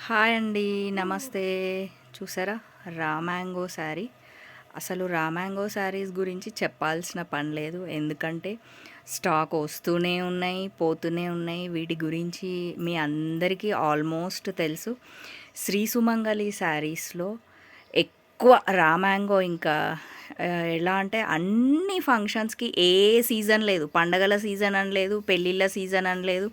Hi అండి. నమస్తే. చూసారా మ్యాంగో శారీ. అసలు మ్యాంగో శారీస్ గురించి చెప్పాల్సిన పని లేదు. ఎందుకంటే స్టాక్ వస్తూనే ఉన్నాయి, పోతూనే ఉన్నాయి. వీటి గురించి మీ అందరికీ ఆల్మోస్ట్ తెలుసు. శ్రీ సుమంగళి శారీస్‌లో ఎక్కువ మ్యాంగో ఇంకా ఎలా అంటే అన్ని ఫంక్షన్స్‌కి ఏ సీజన్ లేదు. పండగల సీజన్ అని లేదు, పెళ్ళిళ్ళ సీజన్ అని లేదు.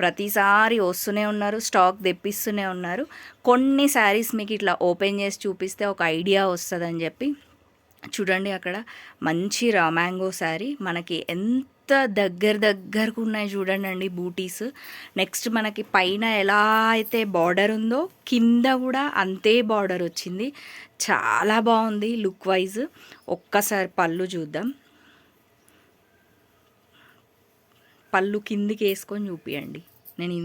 ప్రతిసారి వస్తూనే ఉన్నారు, స్టాక్ తెప్పిస్తూనే ఉన్నారు. కొన్ని శారీస్ మీకు ఇట్లా ఓపెన్ చేసి చూపిస్తే ఒక ఐడియా వస్తదని చెప్పి చూడండి. అక్కడ మంచి మ్యాంగో శారీ మనకి ఎంత దగ్గరకు ఉన్నాయి చూడండి బూటీస్. నెక్స్ట్ మనకి పైన ఎలా అయితే బార్డర్ ఉందో కింద కూడా అంతే బార్డర్ వచ్చింది. చాలా బాగుంది లుక్ వైజ్. ఒక్కసారి పళ్ళు చూద్దాం. పళ్ళు కిందికి వేసుకొని చూపియండి. నేను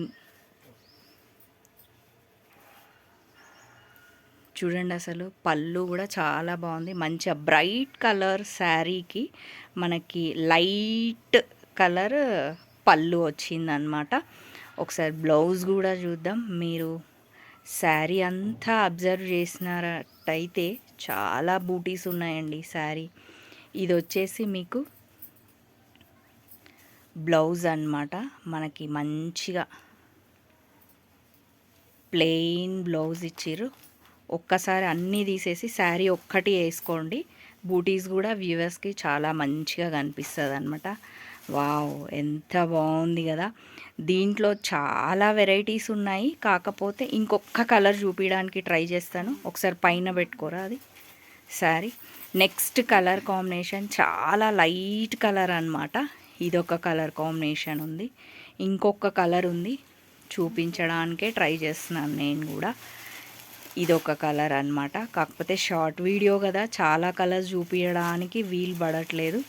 చూడండి, అసలు పళ్ళు కూడా చాలా బాగుంది. మంచిగా బ్రైట్ కలర్ శారీకి మనకి లైట్ కలర్ పళ్ళు వచ్చిందనమాట. ఒకసారి బ్లౌజ్ కూడా చూద్దాం. మీరు శారీ అంతా అబ్జర్వ్ చేసినట్టయితే చాలా బూటీస్ ఉన్నాయండి శారీ. ఇది వచ్చేసి మీకు బ్లౌజ్ అన్నమాట. మనకి మంచిగా ప్లెయిన్ బ్లౌజ్ ఇచ్చిర్రు. ఒక్కసారి అన్నీ తీసేసి శారీ ఒక్కటి వేసుకోండి. బూటీస్ కూడా వ్యూవర్స్కి చాలా మంచిగా కనిపిస్తుంది అనమాట. వావ్, ఎంత బాగుంది కదా. దీంట్లో చాలా వెరైటీస్ ఉన్నాయి. కాకపోతే ఇంకొక కలర్ చూపించడానికి ట్రై చేస్తాను. ఒకసారి పైన పెట్టుకోరా అది శారీ. నెక్స్ట్ కలర్ కాంబినేషన్ చాలా లైట్ కలర్ అనమాట. ఇదొక కలర్ కాంబినేషన్ ఉంది, ఇంకొక కలర్ ఉంది. చూపించడానికే ట్రై చేస్తున్నాను నేను కూడా. ఇదొక కలర్ అనమాట. కాకపోతే షార్ట్ వీడియో కదా, చాలా కలర్స్ చూపించడానికి వీలు పడట్లేదు.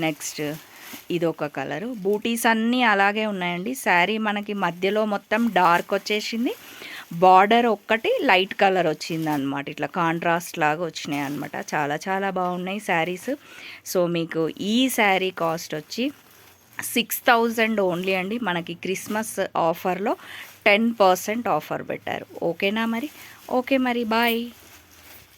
నెక్స్ట్ ఇదొక కలరు. బూటీస్ అన్నీ అలాగే ఉన్నాయండి. శారీ మనకి మధ్యలో మొత్తం డార్క్ వచ్చేసింది, బార్డర్ ఒక్కటి లైట్ కలర్ వచ్చింది అనమాట. ఇట్లా కాంట్రాస్ట్ లాగా వచ్చినాయి అనమాట. చాలా చాలా బాగున్నాయి శారీస్. సో మీకు ఈ శారీ కాస్ట్ వచ్చి 6000 ఓన్లీ అండి. మనకి క్రిస్మస్ ఆఫర్లో 10% ఆఫర్ పెట్టారు. ఓకేనా మరి? ఓకే మరి, బాయ్.